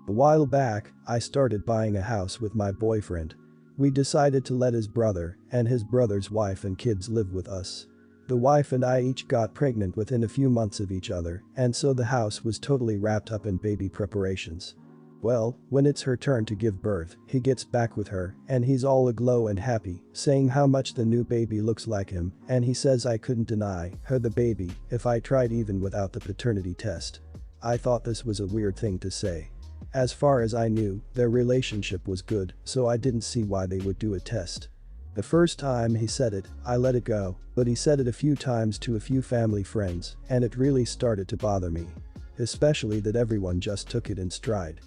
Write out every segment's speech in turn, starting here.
A while back, I started buying a house with my boyfriend. We decided to let his brother and his brother's wife and kids live with us. The wife and I each got pregnant within a few months of each other, and so the house was totally wrapped up in baby preparations. Well, when it's her turn to give birth, he gets back with her, and he's all aglow and happy, saying how much the new baby looks like him, and he says I couldn't deny her the baby if I tried even without the paternity test. I thought this was a weird thing to say. As far as I knew, their relationship was good, so I didn't see why they would do a test. The first time he said it, I let it go, but he said it a few times to a few family friends, and it really started to bother me. Especially that everyone just took it in stride.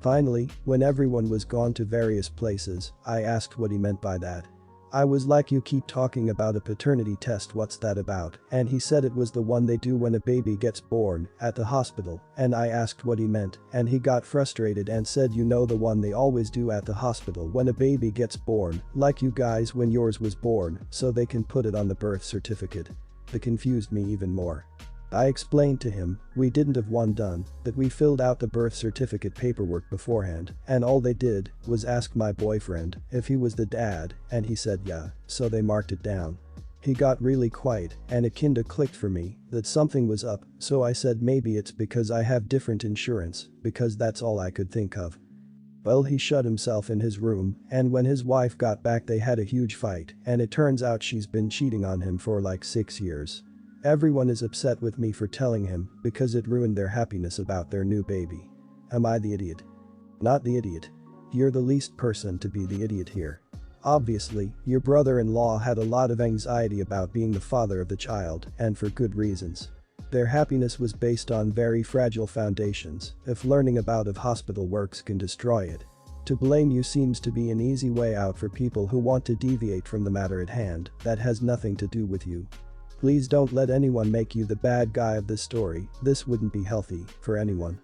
Finally, when everyone was gone to various places, I asked what he meant by that. I was like, you keep talking about a paternity test, what's that about? And he said it was the one they do when a baby gets born at the hospital, and I asked what he meant, and he got frustrated and said, you know, the one they always do at the hospital when a baby gets born, like you guys when yours was born, so they can put it on the birth certificate. It confused me even more. I explained to him we didn't have one done, that we filled out the birth certificate paperwork beforehand, and all they did was ask my boyfriend if he was the dad, and he said yeah, so they marked it down. He got really quiet, and it kinda clicked for me that something was up, so I said maybe it's because I have different insurance, because that's all I could think of. Well, he shut himself in his room, and when his wife got back they had a huge fight, and it turns out she's been cheating on him for like 6 years. Everyone is upset with me for telling him because it ruined their happiness about their new baby. Am I the idiot? Not the idiot. You're the least person to be the idiot here. Obviously, your brother-in-law had a lot of anxiety about being the father of the child, and for good reasons. Their happiness was based on very fragile foundations. If learning about how hospital works can destroy it. To blame you seems to be an easy way out for people who want to deviate from the matter at hand that has nothing to do with you. Please don't let anyone make you the bad guy of this story, this wouldn't be healthy for anyone.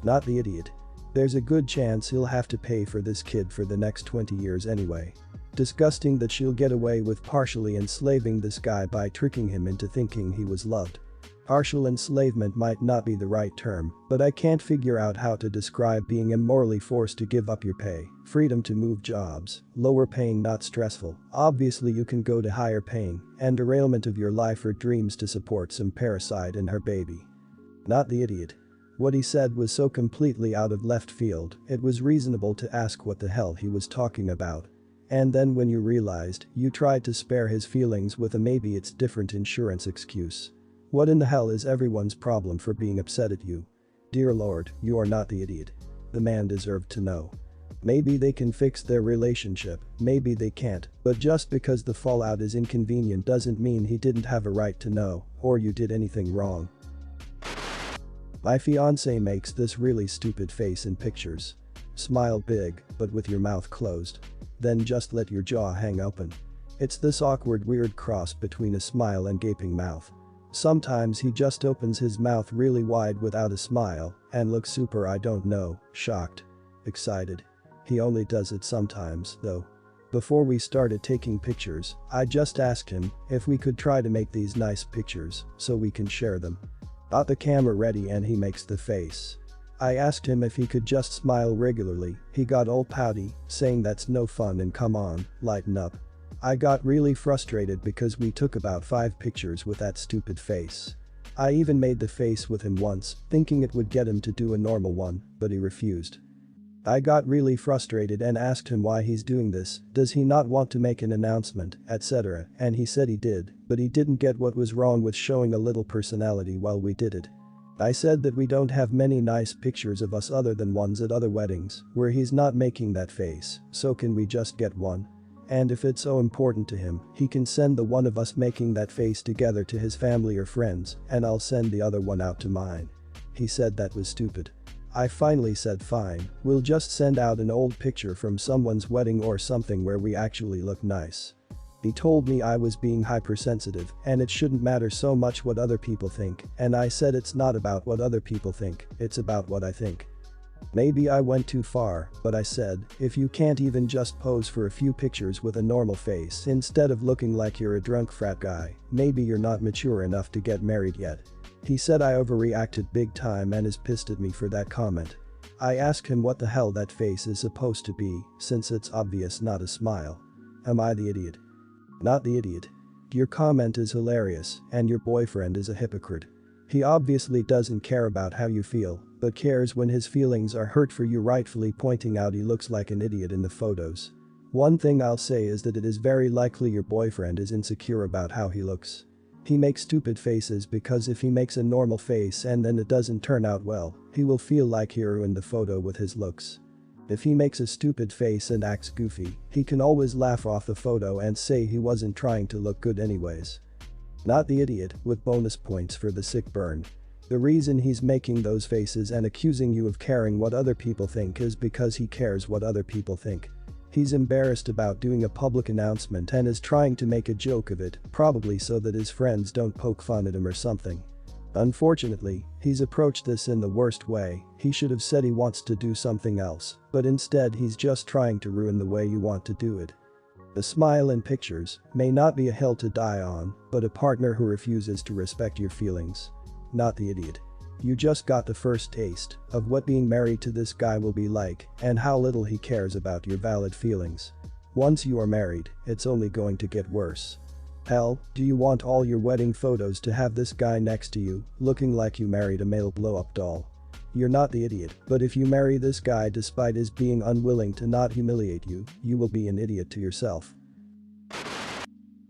Not the idiot. There's a good chance he'll have to pay for this kid for the next 20 years anyway. Disgusting that she'll get away with partially enslaving this guy by tricking him into thinking he was loved. Partial enslavement might not be the right term, but I can't figure out how to describe being immorally forced to give up your pay, freedom to move jobs, lower paying not stressful, obviously you can go to higher paying, and derailment of your life or dreams to support some parasite and her baby. Not the idiot. What he said was so completely out of left field, it was reasonable to ask what the hell he was talking about. And then when you realized, you tried to spare his feelings with a maybe it's different insurance excuse. What in the hell is everyone's problem for being upset at you? Dear Lord, you are not the idiot. The man deserved to know. Maybe they can fix their relationship, maybe they can't, but just because the fallout is inconvenient doesn't mean he didn't have a right to know, or you did anything wrong. My fiance makes this really stupid face in pictures. Smile big, but with your mouth closed. Then just let your jaw hang open. It's this awkward weird cross between a smile and gaping mouth. Sometimes he just opens his mouth really wide without a smile and looks super I don't know, shocked. Excited. He only does it sometimes, though. Before we started taking pictures, I just asked him if we could try to make these nice pictures so we can share them. Got the camera ready and he makes the face. I asked him if he could just smile regularly, he got all pouty, saying that's no fun and come on, lighten up. I got really frustrated because we took about 5 pictures with that stupid face. I even made the face with him once, thinking it would get him to do a normal one, but he refused. I got really frustrated and asked him why he's doing this, does he not want to make an announcement, etc., and he said he did, but he didn't get what was wrong with showing a little personality while we did it. I said that we don't have many nice pictures of us other than ones at other weddings, where he's not making that face, so can we just get one? And if it's so important to him, he can send the one of us making that face together to his family or friends, and I'll send the other one out to mine. He said that was stupid. I finally said fine, we'll just send out an old picture from someone's wedding or something where we actually look nice. He told me I was being hypersensitive and it shouldn't matter so much what other people think, and I said it's not about what other people think, it's about what I think. Maybe I went too far, but I said, if you can't even just pose for a few pictures with a normal face instead of looking like you're a drunk frat guy, maybe you're not mature enough to get married yet. He said I overreacted big time and is pissed at me for that comment. I ask him what the hell that face is supposed to be, since it's obvious not a smile. Am I the idiot? Not the idiot. Your comment is hilarious, and your boyfriend is a hypocrite. He obviously doesn't care about how you feel, but cares when his feelings are hurt for you, rightfully pointing out he looks like an idiot in the photos. One thing I'll say is that it is very likely your boyfriend is insecure about how he looks. He makes stupid faces because if he makes a normal face and then it doesn't turn out well, he will feel like he ruined the photo with his looks. If he makes a stupid face and acts goofy, he can always laugh off the photo and say he wasn't trying to look good anyways. Not the idiot, with bonus points for the sick burn. The reason he's making those faces and accusing you of caring what other people think is because he cares what other people think. He's embarrassed about doing a public announcement and is trying to make a joke of it, probably so that his friends don't poke fun at him or something. Unfortunately, he's approached this in the worst way. He should have said he wants to do something else, but instead he's just trying to ruin the way you want to do it. The smile in pictures may not be a hill to die on, but a partner who refuses to respect your feelings. Not the idiot. You just got the first taste of what being married to this guy will be like and how little he cares about your valid feelings. Once you are married, it's only going to get worse. Hell, do you want all your wedding photos to have this guy next to you, looking like you married a male blow-up doll? You're not the idiot, but if you marry this guy despite his being unwilling to not humiliate you, you will be an idiot to yourself.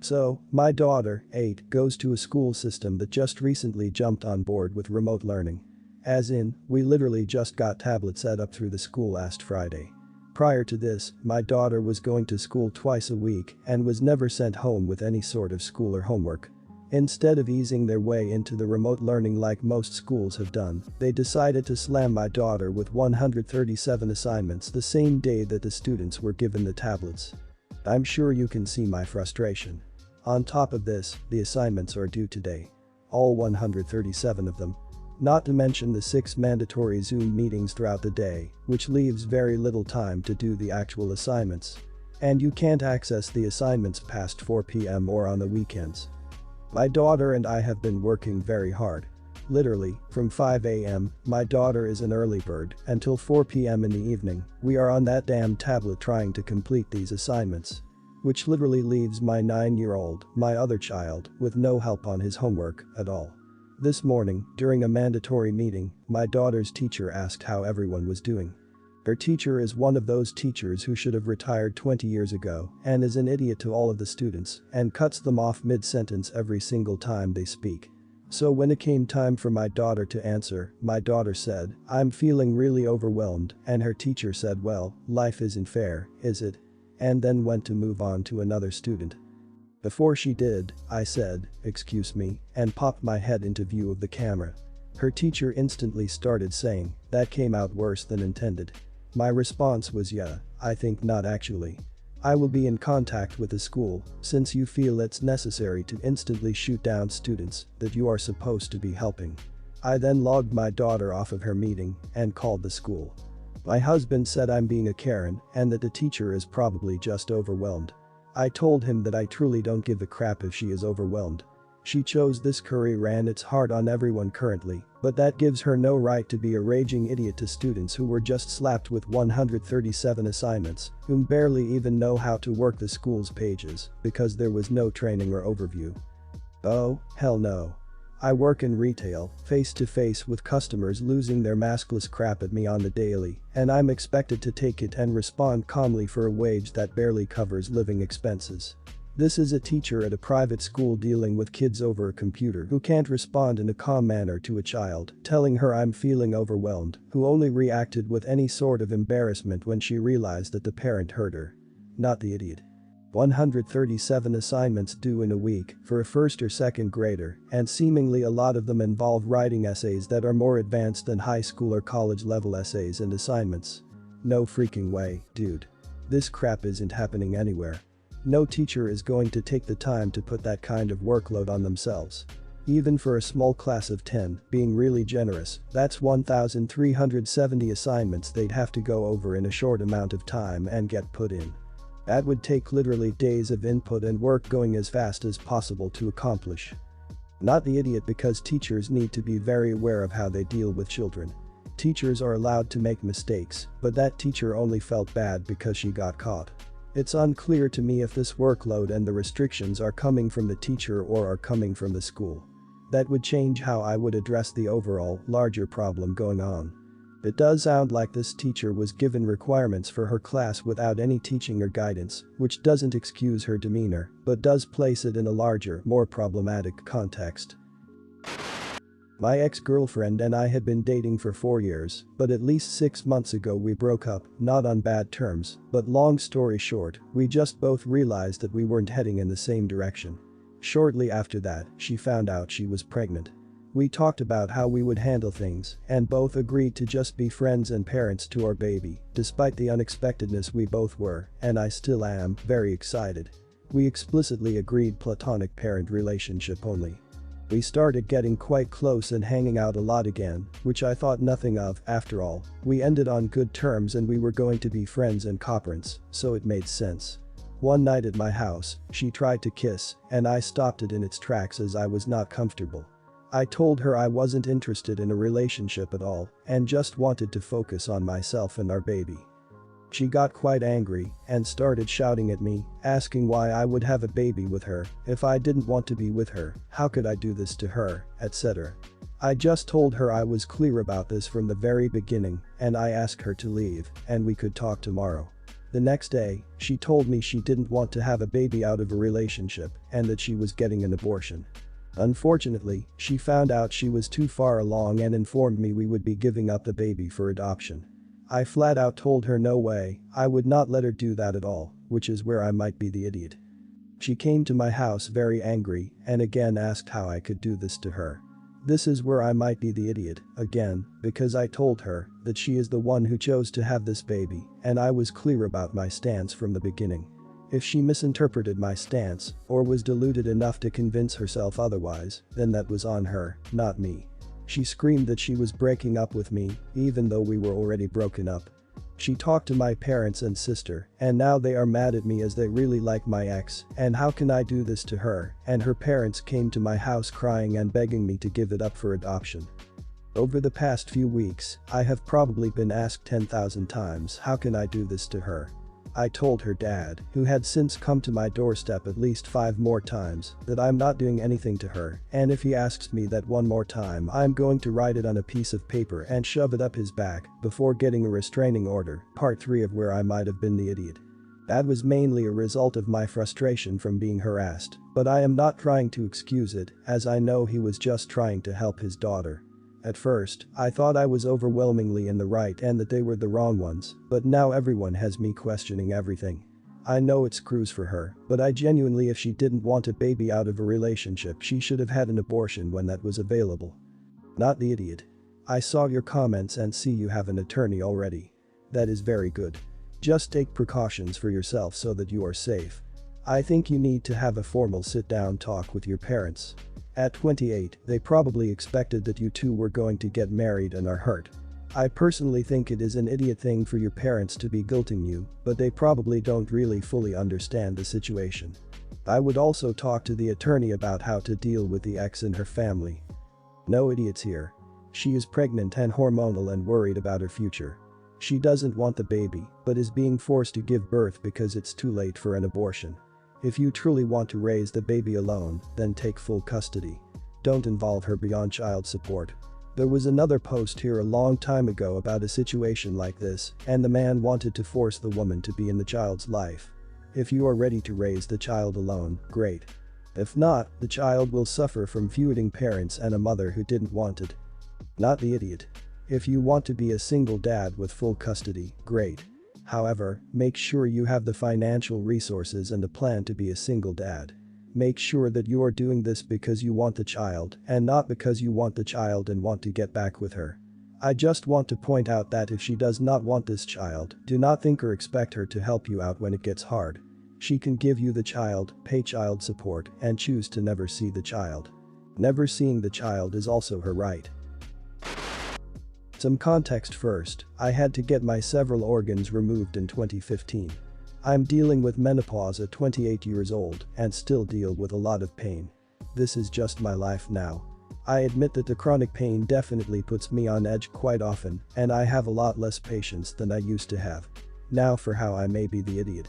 So, my daughter, 8, goes to a school system that just recently jumped on board with remote learning. As in, we literally just got tablets set up through the school last Friday. Prior to this, my daughter was going to school twice a week and was never sent home with any sort of school or homework. Instead of easing their way into the remote learning like most schools have done, they decided to slam my daughter with 137 assignments the same day that the students were given the tablets. I'm sure you can see my frustration. On top of this, the assignments are due today. All 137 of them. Not to mention the 6 mandatory Zoom meetings throughout the day, which leaves very little time to do the actual assignments. And you can't access the assignments past 4 p.m. or on the weekends. My daughter and I have been working very hard. Literally, from 5 a.m., my daughter is an early bird, until 4 p.m. in the evening, we are on that damn tablet trying to complete these assignments. Which literally leaves my 9-year-old, my other child, with no help on his homework at all. This morning, during a mandatory meeting, my daughter's teacher asked how everyone was doing. Her teacher is one of those teachers who should have retired 20 years ago and is an idiot to all of the students and cuts them off mid-sentence every single time they speak. So when it came time for my daughter to answer, my daughter said, "I'm feeling really overwhelmed," and her teacher said, "Well, life isn't fair, is it?" And then went to move on to another student. Before she did, I said, "Excuse me," and popped my head into view of the camera. Her teacher instantly started saying, "That came out worse than intended." My response was, "Yeah, I think not actually. I will be in contact with the school since you feel it's necessary to instantly shoot down students that you are supposed to be helping." I then logged my daughter off of her meeting and called the school. My husband said I'm being a Karen and that the teacher is probably just overwhelmed. I told him that I truly don't give a crap if she is overwhelmed. She chose this career and it's hard on everyone currently, but that gives her no right to be a raging idiot to students who were just slapped with 137 assignments, whom barely even know how to work the school's pages because there was no training or overview. Oh, hell no. I work in retail, face to face with customers losing their maskless crap at me on the daily, and I'm expected to take it and respond calmly for a wage that barely covers living expenses. This is a teacher at a private school dealing with kids over a computer who can't respond in a calm manner to a child telling her I'm feeling overwhelmed, who only reacted with any sort of embarrassment when she realized that the parent hurt her. Not the idiot. 137 assignments due in a week for a first or second grader, and seemingly a lot of them involve writing essays that are more advanced than high school or college level essays and assignments. No freaking way, dude. This crap isn't happening anywhere. No teacher is going to take the time to put that kind of workload on themselves. Even for a small class of 10, being really generous, that's 1,370 assignments they'd have to go over in a short amount of time and get put in. That would take literally days of input and work going as fast as possible to accomplish. Not the idiot because teachers need to be very aware of how they deal with children. Teachers are allowed to make mistakes, but that teacher only felt bad because she got caught. It's unclear to me if this workload and the restrictions are coming from the teacher or are coming from the school. That would change how I would address the overall, larger problem going on. It does sound like this teacher was given requirements for her class without any teaching or guidance, which doesn't excuse her demeanor, but does place it in a larger, more problematic context. My ex-girlfriend and I had been dating for 4 years, but at least 6 months ago we broke up, not on bad terms, but long story short, we just both realized that we weren't heading in the same direction. Shortly after that, she found out she was pregnant. We talked about how we would handle things, and both agreed to just be friends and parents to our baby, despite the unexpectedness we both were, and I still am, very excited. We explicitly agreed platonic parent relationship only. We started getting quite close and hanging out a lot again, which I thought nothing of. After all, we ended on good terms and we were going to be friends and co-parents, so it made sense. One night at my house, she tried to kiss, and I stopped it in its tracks as I was not comfortable. I told her I wasn't interested in a relationship at all and just wanted to focus on myself and our baby. She got quite angry and started shouting at me, asking why I would have a baby with her if I didn't want to be with her, how could I do this to her, etc. I just told her I was clear about this from the very beginning and I asked her to leave and we could talk tomorrow. The next day, she told me she didn't want to have a baby out of a relationship and that she was getting an abortion. Unfortunately, she found out she was too far along and informed me we would be giving up the baby for adoption. I flat out told her no way, I would not let her do that at all, which is where I might be the idiot. She came to my house very angry and again asked how I could do this to her. This is where I might be the idiot, again, because I told her that she is the one who chose to have this baby and I was clear about my stance from the beginning. If she misinterpreted my stance or was deluded enough to convince herself otherwise, then that was on her, not me. She screamed that she was breaking up with me, even though we were already broken up. She talked to my parents and sister, and now they are mad at me as they really like my ex, and how can I do this to her, and her parents came to my house crying and begging me to give it up for adoption. Over the past few weeks, I have probably been asked 10,000 times how can I do this to her. I told her dad, who had since come to my doorstep at least 5 more times, that I'm not doing anything to her, and if he asks me that one more time I'm going to write it on a piece of paper and shove it up his back before getting a restraining order. Part 3 of where I might have been the idiot. That was mainly a result of my frustration from being harassed, but I am not trying to excuse it, as I know he was just trying to help his daughter. At first, I thought I was overwhelmingly in the right and that they were the wrong ones, but now everyone has me questioning everything. I know it screws for her, but I genuinely, if she didn't want a baby out of a relationship, she should have had an abortion when that was available. Not the idiot. I saw your comments and see you have an attorney already. That is very good. Just take precautions for yourself so that you are safe. I think you need to have a formal sit-down talk with your parents. At 28, they probably expected that you two were going to get married and are hurt. I personally think it is an idiot thing for your parents to be guilting you, but they probably don't really fully understand the situation. I would also talk to the attorney about how to deal with the ex and her family. No idiots here. She is pregnant and hormonal and worried about her future. She doesn't want the baby, but is being forced to give birth because it's too late for an abortion. If you truly want to raise the baby alone, then take full custody. Don't involve her beyond child support. There was another post here a long time ago about a situation like this, and the man wanted to force the woman to be in the child's life. If you are ready to raise the child alone, great. If not, the child will suffer from feuding parents and a mother who didn't want it. Not the idiot. If you want to be a single dad with full custody, great. However, make sure you have the financial resources and a plan to be a single dad. Make sure that you are doing this because you want the child and not because you want the child and want to get back with her. I just want to point out that if she does not want this child, do not think or expect her to help you out when it gets hard. She can give you the child, pay child support, and choose to never see the child. Never seeing the child is also her right. Some context first, I had to get my several organs removed in 2015. I'm dealing with menopause at 28 years old and still deal with a lot of pain. This is just my life now. I admit that the chronic pain definitely puts me on edge quite often, and I have a lot less patience than I used to have. Now for how I may be the idiot.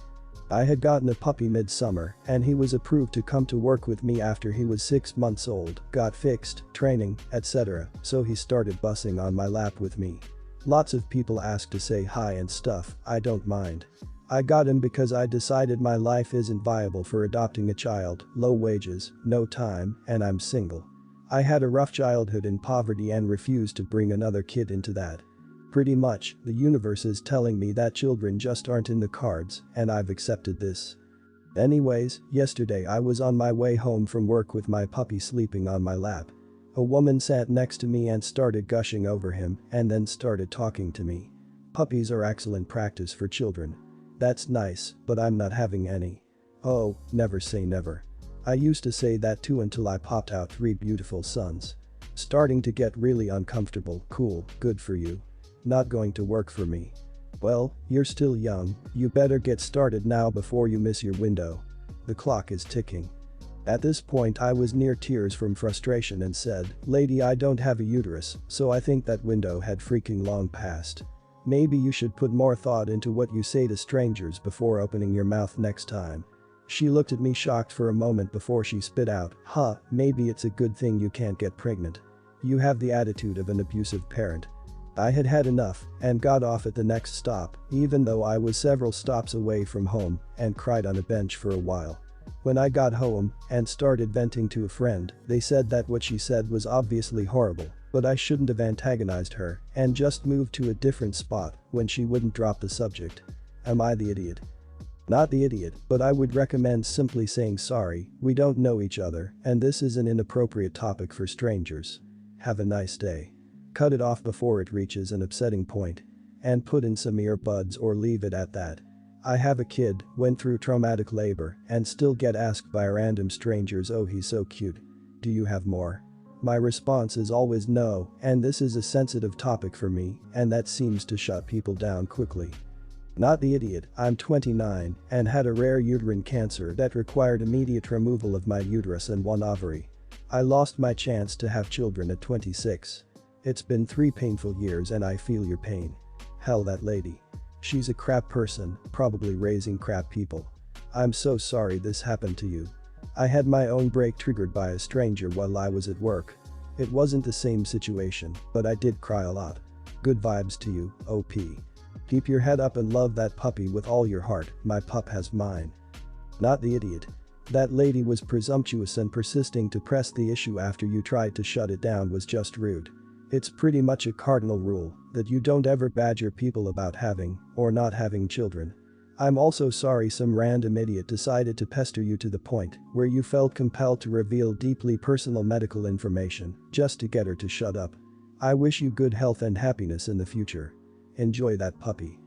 I had gotten a puppy mid-summer, and he was approved to come to work with me after he was 6 months old, got fixed, training, etc., so he started bussing on my lap with me. Lots of people ask to say hi and stuff, I don't mind. I got him because I decided my life isn't viable for adopting a child, low wages, no time, and I'm single. I had a rough childhood in poverty and refused to bring another kid into that. Pretty much, the universe is telling me that children just aren't in the cards, and I've accepted this. Anyways, yesterday I was on my way home from work with my puppy sleeping on my lap. A woman sat next to me and started gushing over him and then started talking to me. Puppies are excellent practice for children. That's nice, but I'm not having any. Oh, never say never. I used to say that too until I popped out 3 beautiful sons. Starting to get really uncomfortable. Cool, good for you. Not going to work for me. Well, you're still young, you better get started now before you miss your window. The clock is ticking. At this point I was near tears from frustration and said, "Lady, I don't have a uterus, so I think that window had freaking long passed. Maybe you should put more thought into what you say to strangers before opening your mouth next time." She looked at me shocked for a moment before she spit out, "Huh, maybe it's a good thing you can't get pregnant. You have the attitude of an abusive parent." I had had enough and got off at the next stop, even though I was several stops away from home, and cried on a bench for a while. When I got home and started venting to a friend, they said that what she said was obviously horrible, but I shouldn't have antagonized her and just moved to a different spot when she wouldn't drop the subject. Am I the idiot? Not the idiot, but I would recommend simply saying sorry, we don't know each other, and this is an inappropriate topic for strangers. Have a nice day. Cut it off before it reaches an upsetting point. And put in some earbuds or leave it at that. I have a kid, went through traumatic labor, and still get asked by random strangers, "Oh, he's so cute. Do you have more?" My response is always no, and this is a sensitive topic for me, and that seems to shut people down quickly. Not the idiot, I'm 29 and had a rare uterine cancer that required immediate removal of my uterus and 1 ovary. I lost my chance to have children at 26. It's been 3 painful years and I feel your pain. Hell, that lady. She's a crap person, probably raising crap people. I'm so sorry this happened to you. I had my own break triggered by a stranger while I was at work. It wasn't the same situation, but I did cry a lot. Good vibes to you, OP. Keep your head up and love that puppy with all your heart, my pup has mine. Not the idiot. That lady was presumptuous, and persisting to press the issue after you tried to shut it down was just rude. It's pretty much a cardinal rule that you don't ever badger people about having or not having children. I'm also sorry some random idiot decided to pester you to the point where you felt compelled to reveal deeply personal medical information just to get her to shut up. I wish you good health and happiness in the future. Enjoy that puppy.